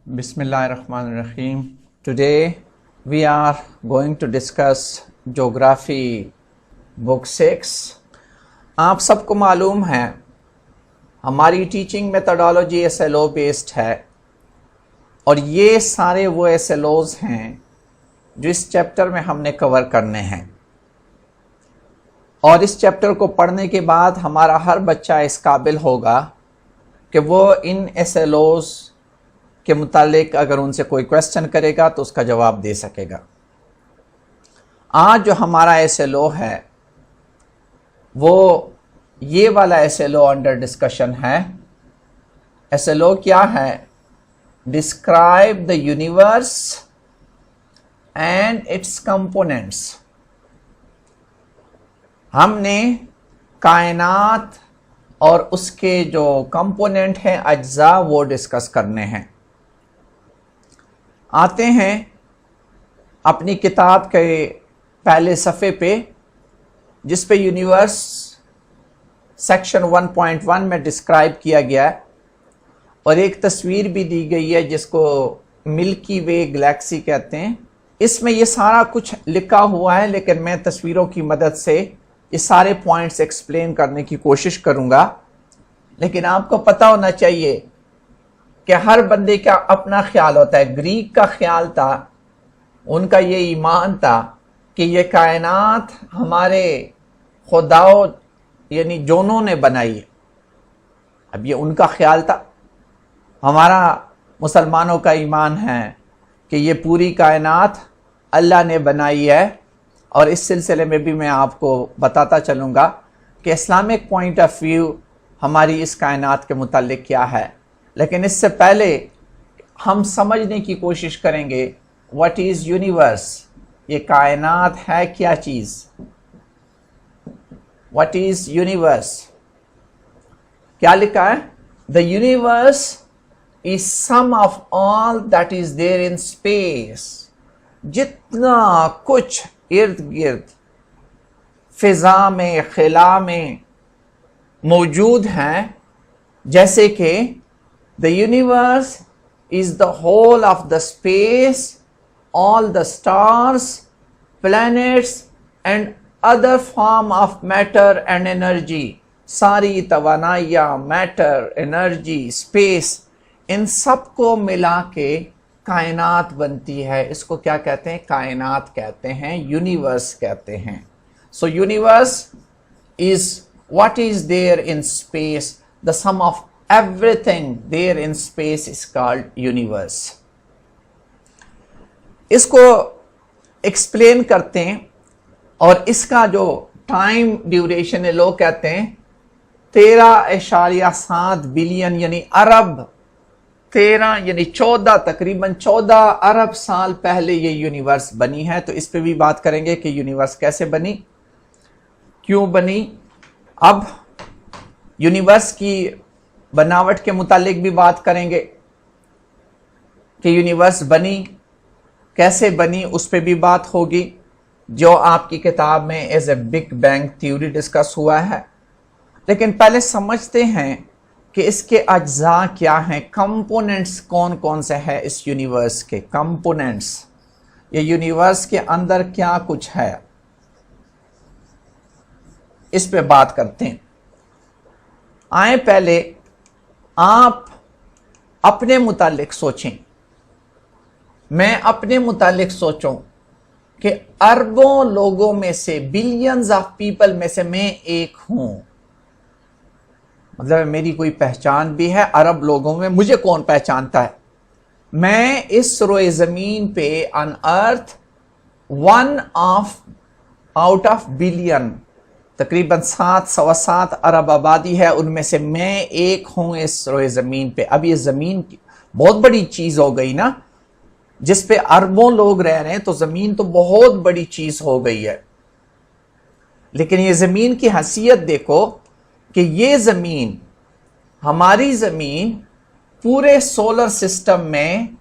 Bismillahirrahmanirrahim. Today we are going to discuss Geography Book 6. आप सबको मालूम है हमारी टीचिंग मेथोडोलॉजी SLO बेस्ड है और ये सारे वो SLOs हैं जो इस चैप्टर में हमने कवर करने हैं। और इस चैप्टर को पढ़ने के बाद हमारा हर बच्चा इस काबिल होगा कि वो इन SLOs के मुतालिक अगर उनसे कोई क्वेश्चन करेगा तो उसका जवाब दे सकेगा। आज जो हमारा SLO है वो ये वाला SLO अंडर डिस्कशन है। SLO क्या है? Describe the universe and it's components. हमने कायनात और उसके जो कंपोनेंट हैं, अज्जा, वो डिस्कस करने हैं। आते हैं अपनी किताब के पहले सफ़े पे जिस पे यूनिवर्स सेक्शन 1.1 में डिस्क्राइब किया गया है और एक तस्वीर भी दी गई है जिसको मिल्की वे गैलेक्सी कहते हैं। इसमें ये सारा कुछ लिखा हुआ है लेकिन मैं तस्वीरों की मदद से ये सारे पॉइंट्स एक्सप्लेन करने की कोशिश करूंगा। लेकिन आपको पता होना चाहिए कि हर बंदे का अपना ख्याल होता है। ग्रीक का ख्याल था, उनका ये ईमान था कि ये कायनात हमारे खुदाओं यानी जोनों ने बनाई है। अब ये उनका ख्याल था। हमारा मुसलमानों का ईमान है कि ये पूरी कायनात अल्लाह ने बनाई है। और इस सिलसिले में भी मैं आपको बताता चलूँगा कि इस्लामिक पॉइंट ऑफ व्यू हमारी इस कायनात के मुतालिक क्या है। लेकिन इससे पहले हम समझने की कोशिश करेंगे व्हाट इज़ यूनिवर्स। ये कायनात है क्या चीज़? What is universe? क्या लिखा है? The universe is sum of all that is there in space. जितना कुछ इर्द गिर्द फिजा में, खिला में मौजूद हैं, जैसे कि the universe is the whole of the space, all the stars, planets and other form of matter and energy. सारी तवानाइयाँ, मैटर, एनर्जी, स्पेस, इन सब को मिला के कायनात बनती है। इसको क्या कहते हैं? कायनात कहते हैं, यूनिवर्स कहते हैं। So universe is what is there in space, the sum of everything there in space is called universe. इसको एक्सप्लेन करते हैं और इसका जो टाइम ड्यूरेशन है लोग कहते हैं 13.7 बिलियन यानी अरब, 13 यानी 14, तकरीबन 14 अरब साल पहले ये यूनिवर्स बनी है। तो इस पे भी बात करेंगे कि यूनिवर्स कैसे बनी, क्यों बनी। अब यूनिवर्स की बनावट के मुतालिक भी बात करेंगे कि यूनिवर्स बनी कैसे बनी, उस पे भी बात होगी जो आपकी किताब में as a big bang theory discussed हुआ है। लेकिन पहले समझते हैं कि इसके अज्जा क्या हैं, कंपोनेंट्स कौन कौन से हैं इस यूनिवर्स के। कंपोनेंट्स, ये यूनिवर्स के अंदर क्या कुछ है, इस पे बात करते हैं। आए पहले आप अपने मुतालिक सोचें, मैं अपने मुतालिक सोचूं कि अरबों लोगों में से, बिलियंस ऑफ पीपल में से मैं एक हूं। मतलब मेरी कोई पहचान भी है। अरब लोगों में मुझे कौन पहचानता है? मैं इस रोए जमीन पे on earth 1 out of billion, तकरीबन 7.7 अरब आबादी है, उनमें से मैं एक हूं इस रोए जमीन पे। अब ये जमीन बहुत बड़ी चीज हो गई ना, जिस पे अरबों लोग रह रहे हैं, तो जमीन तो बहुत बड़ी चीज हो गई है। लेकिन ये जमीन की हैसियत देखो कि ये जमीन, हमारी जमीन पूरे सोलर सिस्टम में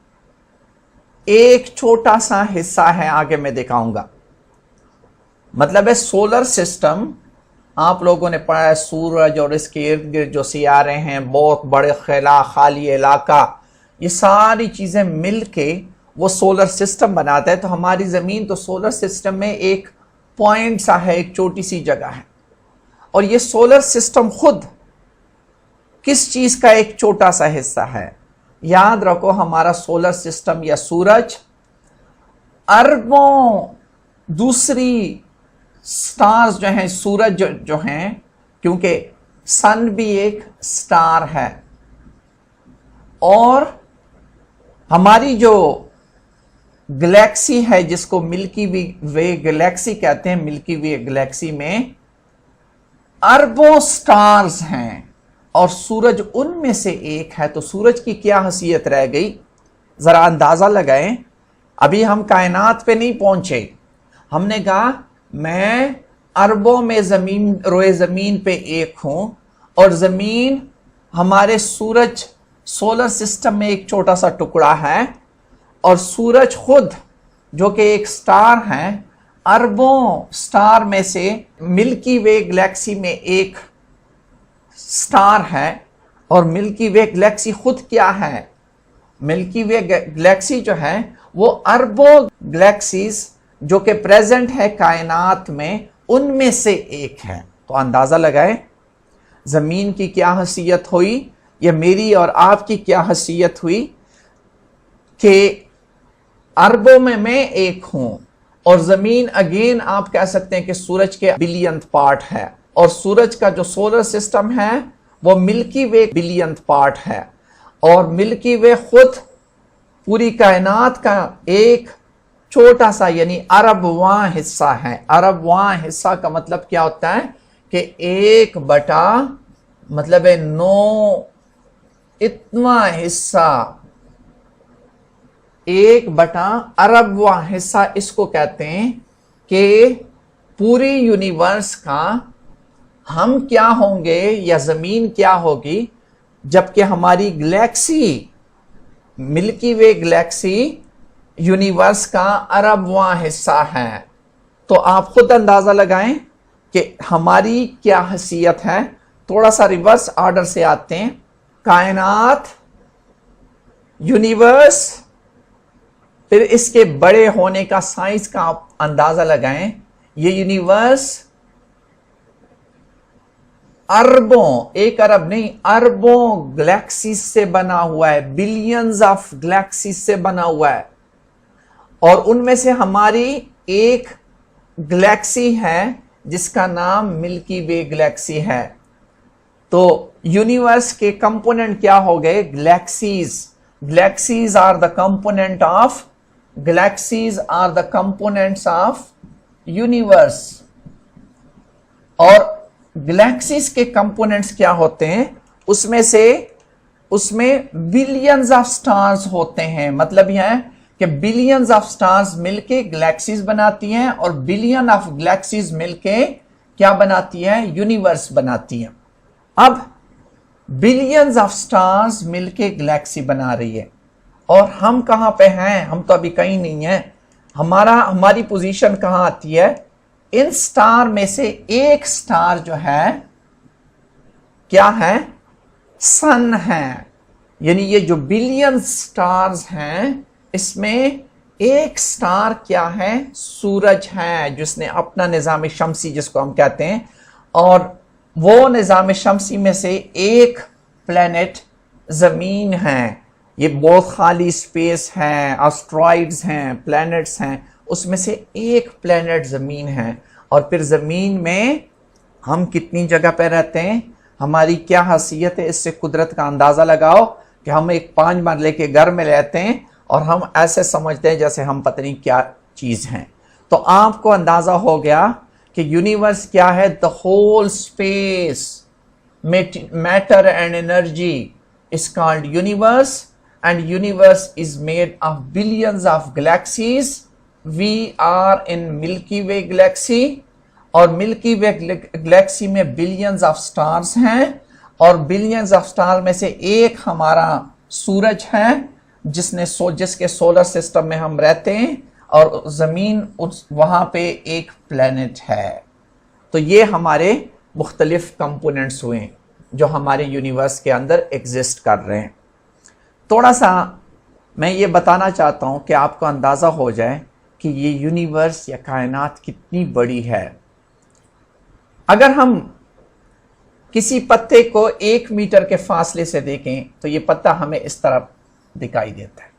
एक छोटा सा हिस्सा है। आगे मैं दिखाऊंगा। मतलब है सोलर सिस्टम, आप लोगों ने पढ़ा है, सूरज और इसके इर्द गिर्द जो सियारे हैं, बहुत बड़े खिला खाली इलाका, ये सारी चीजें मिल के वो सोलर सिस्टम बनाता है। तो हमारी जमीन तो सोलर सिस्टम में एक पॉइंट सा है, एक छोटी सी जगह है। और ये सोलर सिस्टम खुद किस चीज का एक छोटा सा हिस्सा है? याद रखो, हमारा सोलर सिस्टम या सूरज अरबों दूसरी स्टार्स जो हैं, सूरज जो हैं, क्योंकि सन भी एक स्टार है, और हमारी जो गैलेक्सी है जिसको मिल्की वे गैलेक्सी कहते हैं, मिल्की वे गैलेक्सी में अरबों स्टार्स हैं और सूरज उनमें से एक है। तो सूरज की क्या हैसियत रह गई, जरा अंदाजा लगाएं। अभी हम कायनात पे नहीं पहुंचे, हमने कहा मैं अरबों में रोए जमीन पे एक हूं, और जमीन हमारे सूरज सोलर सिस्टम में एक छोटा सा टुकड़ा है, और सूरज खुद जो कि एक स्टार है, अरबों स्टार में से मिल्की वे गैलेक्सी में एक स्टार है। और मिल्की वे गैलेक्सी खुद क्या है? मिल्की वे गैलेक्सी जो है वो अरबों गैलेक्सीज जो कि प्रेजेंट है कायनात में, उनमें से एक है। तो अंदाजा लगाए जमीन की क्या हैसियत हुई, या मेरी और आपकी क्या हैसियत हुई कि अरबों में मैं एक हूं, और जमीन अगेन आप कह सकते हैं कि सूरज के बिलियंथ पार्ट है, और सूरज का जो सोलर सिस्टम है वो मिल्की वे बिलियंथ पार्ट है, और मिल्की वे खुद पूरी कायनात का एक छोटा सा यानी अरबवां हिस्सा है। अरबवां हिस्सा का मतलब क्या होता है कि 1/, मतलब है 9 इतना हिस्सा, 1/, अरबवां हिस्सा इसको कहते हैं कि पूरी यूनिवर्स का हम क्या होंगे या जमीन क्या होगी, जबकि हमारी Galaxy milky Way Galaxy universe का अरबवां हिस्सा है। तो आप खुद अंदाजा लगाएं कि हमारी क्या हैसियत है। थोड़ा सा रिवर्स ऑर्डर से आते हैं, कायनात, यूनिवर्स, फिर इसके बड़े होने का साइज का आप अंदाजा लगाएं। ये यूनिवर्स अरबों, 1 अरब नहीं, अरबों गैलेक्सीज से बना हुआ है, बिलियंस ऑफ गैलेक्सीज से बना हुआ है, और उनमें से हमारी एक गैलेक्सी है जिसका नाम मिल्की वे गैलेक्सी है। तो यूनिवर्स के कंपोनेंट क्या हो गए? Galaxies. Galaxies are the component of, galaxies are the components of universe. और गैलेक्सीज के कंपोनेंट्स क्या होते हैं? उसमें बिलियंस ऑफ स्टार्स होते हैं। मतलब यह है कि बिलियंस ऑफ स्टार्स मिलके गैलेक्सीज बनाती हैं, और बिलियन ऑफ गैलेक्सीज मिलके क्या बनाती है? यूनिवर्स बनाती हैं। अब बिलियंस ऑफ स्टार्स मिलके गैलेक्सी बना रही है, और हम कहां पे हैं? हम तो अभी कहीं नहीं है। हमारी पोजीशन कहां आती है? इन स्टार में से एक स्टार जो है क्या है? सन है। यानी ये जो बिलियन स्टार्स हैं इसमें एक स्टार क्या है? सूरज है, जिसने अपना निजाम शमसी जिसको हम कहते हैं, और वो निजाम शमसी में से एक प्लेनेट जमीन है। ये बहुत खाली स्पेस है, एस्ट्रॉइड्स हैं, प्लैनेट्स हैं, उसमें से एक प्लेनेट जमीन है। और फिर जमीन में हम कितनी जगह पर रहते हैं, हमारी क्या हैसियत है, इससे कुदरत का अंदाजा लगाओ कि हम एक 5 मरले के घर में रहते हैं और हम ऐसे समझते हैं जैसे हम पता नहीं क्या चीज हैं। तो आपको अंदाजा हो गया कि यूनिवर्स क्या है? The whole space, matter and energy is called universe, and universe is made of billions of galaxies. We are in Milky Way galaxy, और मिल्की वे गैलेक्सी में बिलियंस ऑफ स्टार्स हैं, और बिलियंस ऑफ स्टार में से एक हमारा सूरज है जिसके सोलर सिस्टम में हम रहते हैं, और जमीन वहां पे एक प्लेनेट है। तो ये हमारे मुख्तलिफ कंपोनेंट्स हुए जो हमारे यूनिवर्स के अंदर एग्जिस्ट कर रहे हैं। थोड़ा सा मैं ये बताना चाहता हूं कि आपको अंदाज़ा हो जाए कि ये यूनिवर्स या कायनात कितनी बड़ी है। अगर हम किसी पत्ते को 1 मीटर के फासले से देखें तो ये पत्ता हमें इस तरफ दिखाई देता है।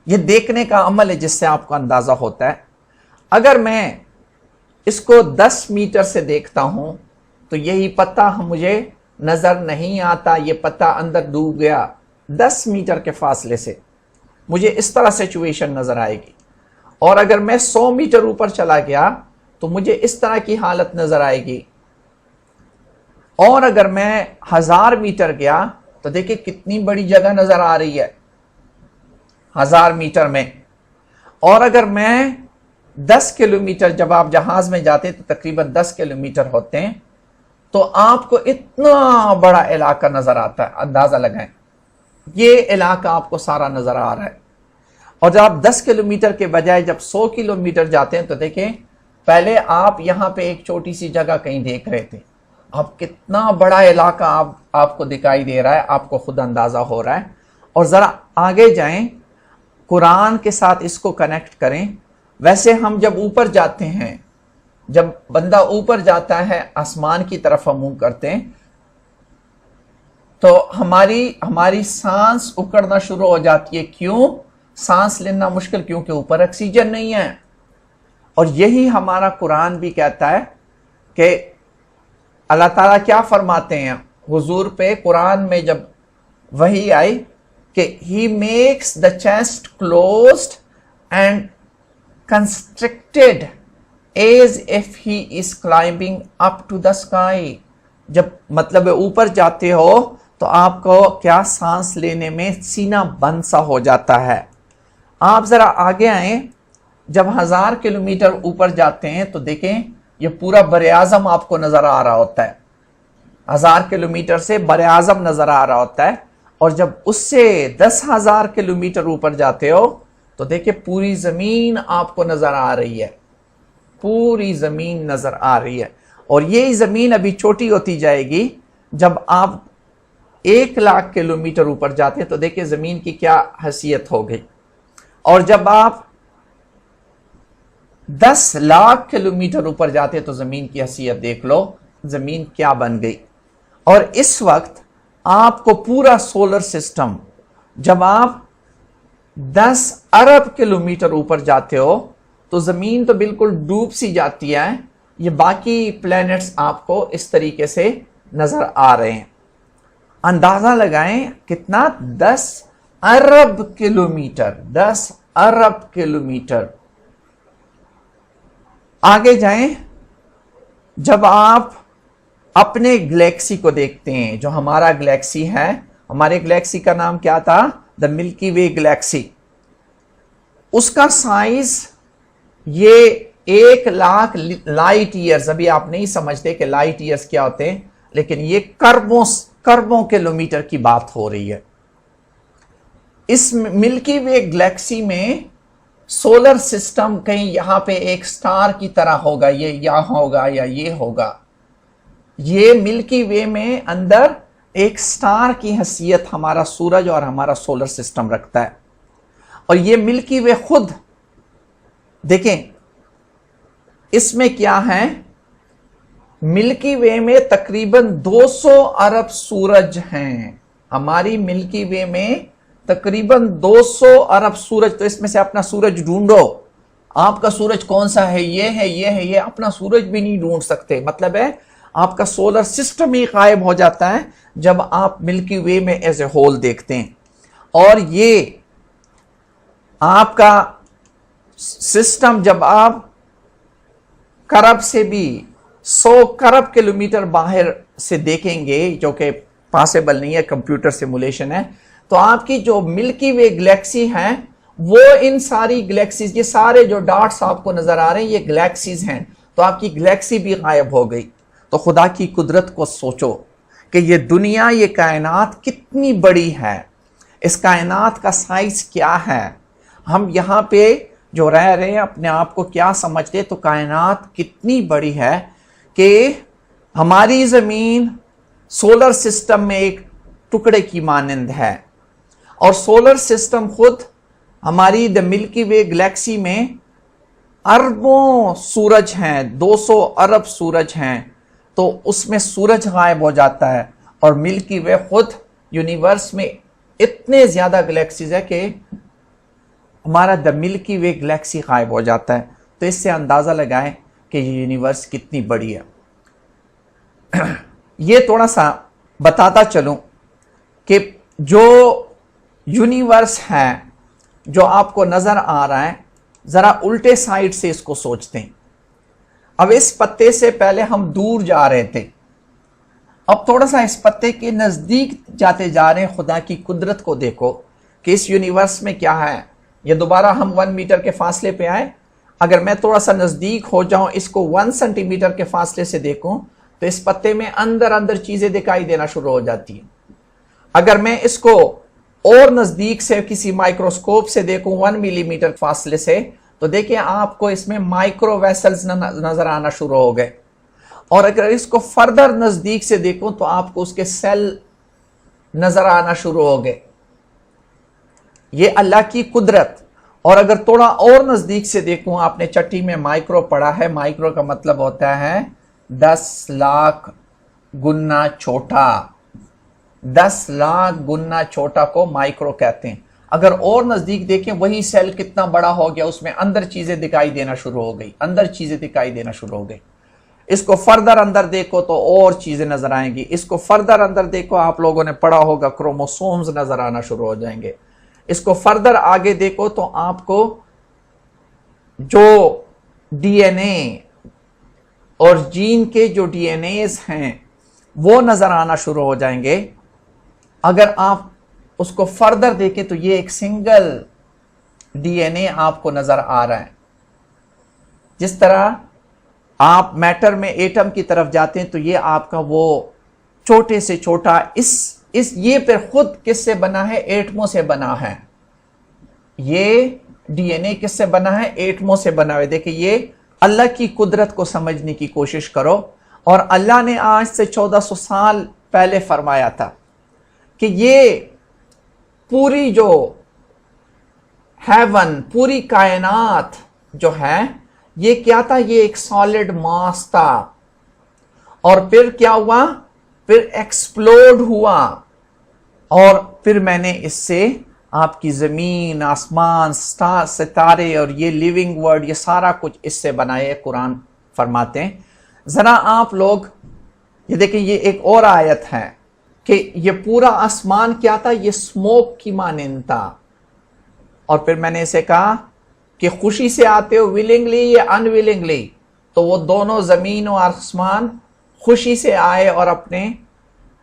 ये देखने का अमल है जिससे आपको अंदाज़ा होता है। अगर मैं इसको 10 मीटर से देखता हूं तो यही पत्ता मुझे नज़र नहीं आता, ये पत्ता अंदर डूब गया। 10 मीटर के फासले से मुझे इस तरह सिचुएशन नज़र आएगी। और अगर मैं 100 मीटर ऊपर चला गया तो मुझे इस तरह की हालत नज़र आएगी। और अगर मैं 1000 मीटर गया तो देखिए कितनी बड़ी जगह नज़र आ रही है 1000 मीटर में। और अगर मैं 10 किलोमीटर, जब आप जहाज में जाते हैं तो तकरीबन 10 किलोमीटर होते हैं, तो आपको इतना बड़ा इलाका नजर आता है। अंदाजा लगाएं, ये इलाका आपको सारा नजर आ रहा है। और जब आप 10 किलोमीटर के बजाय जब 100 किलोमीटर जाते हैं तो देखें, पहले आप यहां पे एक छोटी सी जगह कहीं देख रहे थे, अब कितना बड़ा इलाका आपको दिखाई दे रहा है, आपको खुद अंदाजा हो रहा है। और जरा आगे जाएं, कुरान के साथ इसको कनेक्ट करें। वैसे हम जब ऊपर जाते हैं, जब बंदा ऊपर जाता है, आसमान की तरफ हम मुंह करते हैं, तो हमारी सांस उकड़ना शुरू हो जाती है। क्यों? सांस लेना मुश्किल, क्योंकि ऊपर ऑक्सीजन नहीं है। और यही हमारा कुरान भी कहता है कि अल्लाह ताला क्या फरमाते हैं हुजूर पे कुरान में जब वही आई कि he makes the chest closed and constricted as if he is climbing up to the sky. जब मतलब ऊपर जाते हो तो आपको क्या सांस लेने में सीना बंद सा हो जाता है। आप जरा आगे आए, जब 1000 किलोमीटर ऊपर जाते हैं तो देखें ये पूरा बर आज़म आपको नजर आ रहा होता है। 1000 किलोमीटर से बर आज़म नजर आ रहा होता है। और जब उससे 10,000 किलोमीटर ऊपर जाते हो तो देखिए पूरी जमीन आपको नजर आ रही है, पूरी जमीन नजर आ रही है। और ये जमीन अभी छोटी होती जाएगी। जब आप 1,00,000 किलोमीटर ऊपर जाते हैं तो देखिए जमीन की क्या हैसियत हो गई। और जब आप 10 लाख किलोमीटर ऊपर जाते हैं तो जमीन की हैसियत देख लो, जमीन क्या बन गई। और इस वक्त आपको पूरा सोलर सिस्टम, जब आप 10 अरब किलोमीटर ऊपर जाते हो तो जमीन तो बिल्कुल डूब सी जाती है। ये बाकी प्लैनेट्स आपको इस तरीके से नजर आ रहे हैं। अंदाजा लगाएं कितना, 10 अरब किलोमीटर, 10 अरब किलोमीटर। आगे जाएं, जब आप अपने गैलेक्सी को देखते हैं, जो हमारा गैलेक्सी है, हमारे गैलेक्सी का नाम क्या था? The milky Way Galaxy. उसका साइज ये 1,00,000 लाइट ईयर्स, अभी आप नहीं समझते कि लाइट ईयर्स क्या होते हैं, लेकिन ये करबों किलोमीटर की बात हो रही है। इस मिल्की वे गैलेक्सी में सोलर सिस्टम कहीं यहां पे एक स्टार की तरह होगा, ये यहां होगा या ये होगा। ये मिल्की वे में अंदर एक स्टार की हैसियत हमारा सूरज और हमारा सोलर सिस्टम रखता है। और ये मिल्की वे खुद देखें, इसमें क्या है, मिल्की वे में तकरीबन 200 अरब सूरज हैं। हमारी मिल्की वे में तकरीबन 200 अरब सूरज। तो इसमें से अपना सूरज ढूंढो, आपका सूरज कौन सा है, ये है, ये है, ये। अपना सूरज भी नहीं ढूंढ सकते। मतलब है आपका सोलर सिस्टम ही गायब हो जाता है जब आप मिल्की वे में एज ए होल देखते हैं। और ये आपका सिस्टम जब आप करब से भी 100 करब किलोमीटर बाहर से देखेंगे, जो कि पॉसिबल नहीं है, कंप्यूटर सिमुलेशन है, तो आपकी जो मिल्की वे गैलेक्सी है वो इन सारी गैलेक्सीज, ये सारे जो डॉट्स आपको नजर आ रहे हैं, ये गैलेक्सीज हैं। तो आपकी गैलेक्सी भी गायब हो गई। तो खुदा की कुदरत को सोचो कि ये दुनिया, ये कायनात कितनी बड़ी है। इस कायनात का साइज क्या है। हम यहाँ पे जो रह रहे हैं अपने आप को क्या समझते, तो कायनात कितनी बड़ी है कि हमारी जमीन सोलर सिस्टम में एक टुकड़े की मानंद है। और सोलर सिस्टम खुद हमारी द मिल्की वे गैलेक्सी में अरबों सूरज हैं, 200 अरब सूरज हैं, तो उसमें सूरज गायब हो जाता है और मिल्की वे खुद यूनिवर्स में इतने ज्यादा गैलेक्सीज है कि हमारा द मिल्की वे गैलेक्सी गायब हो जाता है। तो इससे अंदाजा लगाएं कि ये यूनिवर्स कितनी बड़ी है। ये थोड़ा सा बताता चलूं कि जो यूनिवर्स है जो आपको नजर आ रहा है, जरा उल्टे साइड से इसको सोचते हैं। अब इस पत्ते से पहले हम दूर जा रहे थे, अब थोड़ा सा इस पत्ते के नजदीक जाते जा रहे हैं। खुदा की कुदरत को देखो कि इस यूनिवर्स में क्या है। ये दोबारा हम 1 मीटर के फासले पे आए, अगर मैं थोड़ा सा नजदीक हो जाऊं, इसको 1 सेंटीमीटर के फासले से देखूं, तो इस पत्ते में अंदर अंदर चीजें दिखाई देना शुरू हो जाती हैं। अगर मैं इसको और नजदीक से किसी माइक्रोस्कोप से देखूं 1 मिलीमीटर फासले से, तो देखिए आपको इसमें माइक्रो वेसल्स नजर आना शुरू हो गए। और अगर इसको फर्दर नजदीक से देखूं तो आपको उसके सेल नजर आना शुरू हो गए। ये अल्लाह की कुदरत। और अगर थोड़ा और नजदीक से देखूं, आपने चट्टी में माइक्रो पढ़ा है, माइक्रो का मतलब होता है 10 लाख गुना छोटा। 10 लाख गुना छोटा को माइक्रो कहते हैं। अगर और नजदीक देखें, वही सेल कितना बड़ा हो गया, उसमें अंदर चीजें दिखाई देना शुरू हो गई, अंदर चीजें दिखाई देना शुरू हो गई। इसको फर्दर अंदर देखो तो और चीजें नजर आएंगी। इसको फर्दर अंदर देखो, आप लोगों ने पढ़ा होगा, क्रोमोसोम्स नजर आना शुरू हो जाएंगे। इसको फर्दर आगे देखो तो आपको जो डीएनए और जीन के जो डीएनएस हैं वो नजर आना शुरू हो जाएंगे। अगर आप उसको फर्दर देखें तो ये एक सिंगल डीएनए आपको नजर आ रहा है। जिस तरह आप मैटर में एटम की तरफ जाते हैं तो ये आपका वो छोटे से छोटा इस ये फिर खुद किससे बना है? एटमों से बना है। ये डीएनए किससे बना है? एटमों से बना है। देखिए, ये अल्लाह की कुदरत को समझने की कोशिश करो। और अल्लाह ने आज से 1400 साल पहले फरमाया था कि ये पूरी जो हेवन, पूरी कायनात जो है, ये क्या था? ये एक सॉलिड मास था। और फिर क्या हुआ? फिर एक्सप्लोड हुआ और फिर मैंने इससे आपकी जमीन, आसमान, स्टार, सितारे और ये लिविंग वर्ड, ये सारा कुछ इससे बनाए। कुरान फरमाते हैं। जरा आप लोग ये देखें, ये एक और आयत है कि ये पूरा आसमान क्या था? ये स्मोक की मानिंद था। और फिर मैंने इसे कहा कि खुशी से आते हो, विलिंगली या अनविलिंगली, तो वो दोनों जमीन और आसमान खुशी से आए और अपने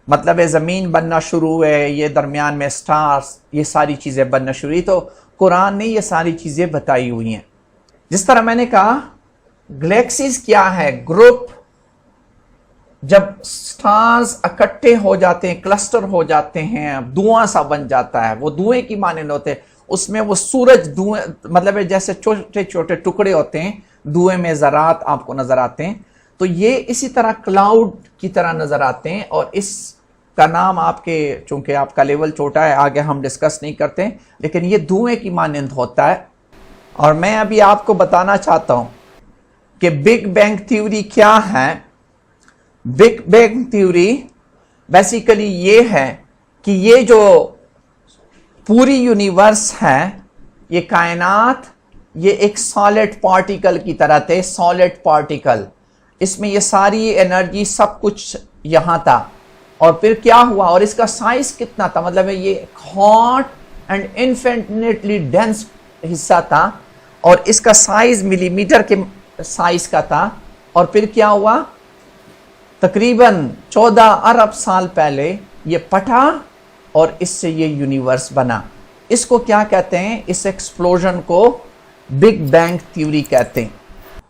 मतलब जमीन बनना शुरू हुए, ये दरमियान में स्टार्स, ये सारी चीजें बनना शुरू हुई। तो कुरान ने ये सारी चीजें बताई हुई हैं। जिस तरह मैंने कहा, गैलेक्सीज क्या है? ग्रुप। जब स्टार्स इकट्ठे हो जाते हैं, क्लस्टर हो जाते हैं, धुआं सा बन जाता है, वो धुएं की मानिंद होते हैं। उसमें वो सूरज धुएं, मतलब जैसे छोटे छोटे टुकड़े होते हैं, धुएं में ज़रात आपको नजर आते हैं। तो ये इसी तरह क्लाउड की तरह नजर आते हैं। और इसका नाम आपके, चूंकि आपका लेवल छोटा है, आगे हम डिस्कस नहीं करते, लेकिन ये धुएं की मानिंद होता है। और मैं अभी आपको बताना चाहता हूं कि बिग बैंग थ्योरी क्या है। बिग बैंग थ्योरी बेसिकली ये है कि ये जो पूरी यूनिवर्स है, ये कायनात, ये एक सॉलिड पार्टिकल की तरह थे। सॉलिड पार्टिकल, इसमें ये सारी एनर्जी, सब कुछ यहां था। और फिर क्या हुआ? और इसका साइज कितना था? मतलब ये हॉट एंड इन्फिनिटली डेंस हिस्सा था और इसका साइज मिलीमीटर के साइज का था। और फिर क्या हुआ? तकरीबन 14 अरब साल पहले ये फटा और इससे ये यूनिवर्स बना। इसको क्या कहते हैं? इस एक्सप्लोजन को बिग बैंग थ्योरी कहते हैं।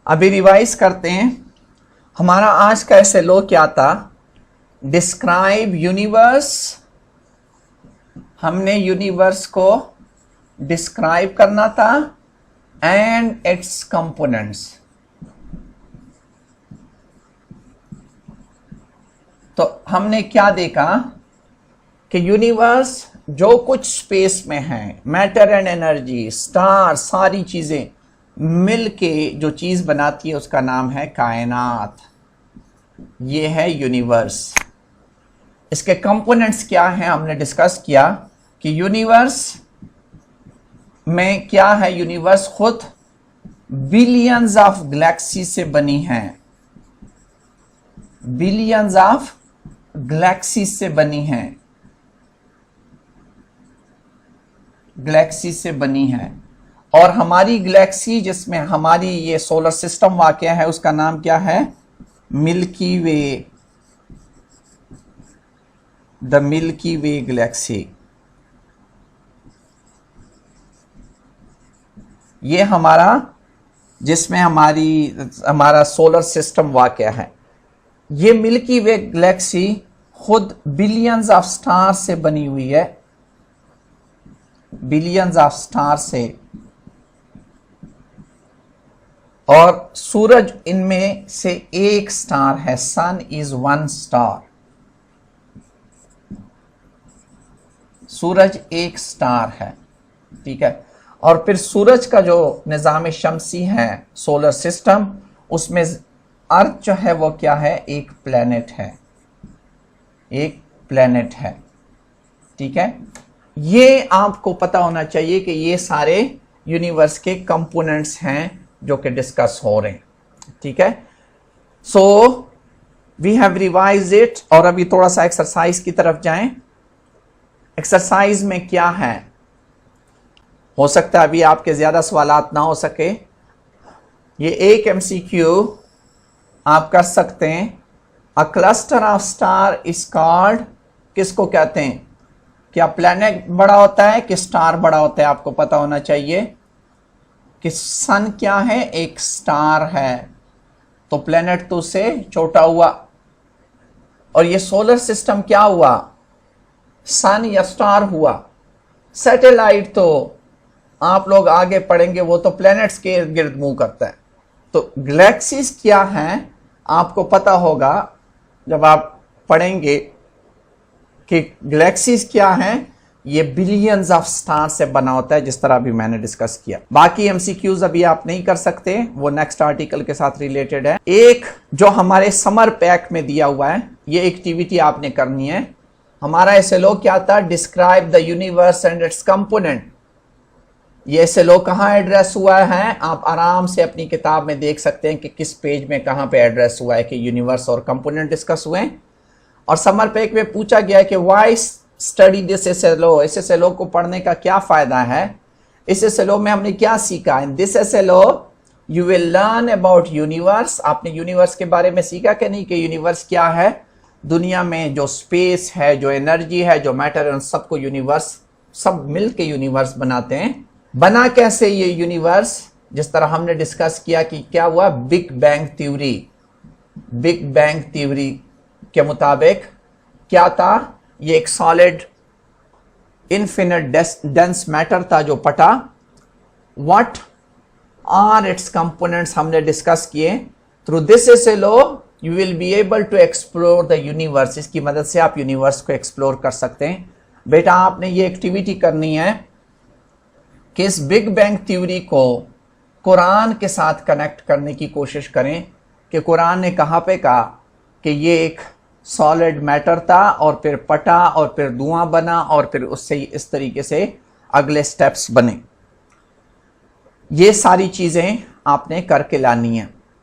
अभी रिवाइज करते हैं। हमारा आज का SLO क्या था? Describe universe. हमने यूनिवर्स को डिस्क्राइब करना था एंड इट्स कंपोनेंट्स। तो हमने क्या देखा कि यूनिवर्स जो कुछ स्पेस में है, मैटर एंड एनर्जी, स्टार, सारी चीजें मिल के जो चीज बनाती है उसका नाम है कायनात। ये है यूनिवर्स। इसके कंपोनेंट्स क्या हैं हमने डिस्कस किया कि यूनिवर्स में क्या है, यूनिवर्स खुद बिलियंस ऑफ गैलेक्सी से बनी है, बिलियंस ऑफ गैलेक्सी से बनी है, गैलेक्सी से बनी है। और हमारी गैलेक्सी जिसमें हमारी ये सोलर सिस्टम वाक़या है उसका नाम क्या है, milky way, the milky Way Galaxy. ये हमारा जिसमें हमारा सोलर सिस्टम वाक़या है। ये मिल्की वे गैलेक्सी खुद बिलियंस ऑफ स्टार से बनी हुई है, बिलियंस ऑफ स्टार से। और सूरज इनमें से एक स्टार है, सन इज वन स्टार, सूरज एक स्टार है, ठीक है। और फिर सूरज का जो निज़ाम शमसी है, सोलर सिस्टम, उसमें अर्थ जो है वो क्या है, एक प्लेनेट है, एक प्लेनेट है, ठीक है। ये आपको पता होना चाहिए कि ये सारे यूनिवर्स के कंपोनेंट्स हैं जो कि डिस्कस हो रहे हैं, ठीक है। So we have revised it. और अभी थोड़ा सा एक्सरसाइज की तरफ जाएं। एक्सरसाइज में क्या है, हो सकता है अभी आपके ज्यादा सवालात ना हो सके। ये एक एमसीक्यू आप कर सकते हैं। A cluster of star is called, किसको कहते हैं? क्या प्लैनेट बड़ा होता है कि स्टार बड़ा होता है? आपको पता होना चाहिए कि सन क्या है, एक स्टार है, तो प्लैनेट तो उससे छोटा हुआ। और ये सोलर सिस्टम क्या हुआ, सन या स्टार हुआ। सैटेलाइट तो आप लोग आगे पढ़ेंगे, वो तो प्लैनेट्स के इर्द गिर्द मूव करता है। तो गैलेक्सीज क्या हैं आपको पता होगा जब आप पढ़ेंगे कि गैलेक्सीज क्या हैं। ये बिलियंस ऑफ स्टार से बना होता है, जिस तरह अभी मैंने डिस्कस किया। बाकी एमसीक्यूज अभी आप नहीं कर सकते, वो नेक्स्ट आर्टिकल के साथ रिलेटेड है। एक जो हमारे समर पैक में दिया हुआ है, ये एक्टिविटी आपने करनी है। हमारा एसएलओ क्या था, describe the universe and it's component. ये एसएलओ कहाँ एड्रेस हुआ है, आप आराम से अपनी किताब में देख सकते हैं कि किस पेज में कहाँ पे एड्रेस हुआ है कि यूनिवर्स और कंपोनेंट डिस्कस हुए। और समर पैक में पूछा गया कि व्हाई स्टडी दिस एसएलओ, इस एसएलओ को पढ़ने का क्या फायदा है। इस एसएलओ में हमने क्या सीखा, in this SLO you will learn about universe. आपने यूनिवर्स के बारे में सीखा कि नहीं, कि यूनिवर्स क्या है, दुनिया में जो स्पेस है, जो एनर्जी है, जो मैटर है, उन सबको यूनिवर्स, सब मिल के यूनिवर्स बनाते हैं। बना कैसे ये यूनिवर्स, जिस तरह हमने डिस्कस किया कि क्या हुआ, big bang theory. Big bang theory के मुताबिक क्या था, ये एक सॉलिड इनफिनिट डेंस मैटर था जो फटा। व्हाट आर इट्स कंपोनेंट्स हमने डिस्कस किए। Through this SLO you will be able to explore the universe. इसकी मदद से आप यूनिवर्स को एक्सप्लोर कर सकते हैं। बेटा आपने ये एक्टिविटी करनी है कि इस बिग बैंग थ्योरी को कुरान के साथ कनेक्ट करने की कोशिश करें कि कुरान ने कहाँ पे कहा कि ये एक सॉलिड मैटर था और फिर पटा और फिर धुआं बना और फिर उससे इस तरीके से अगले स्टेप्स बने। ये सारी चीजें आपने करके लानी है।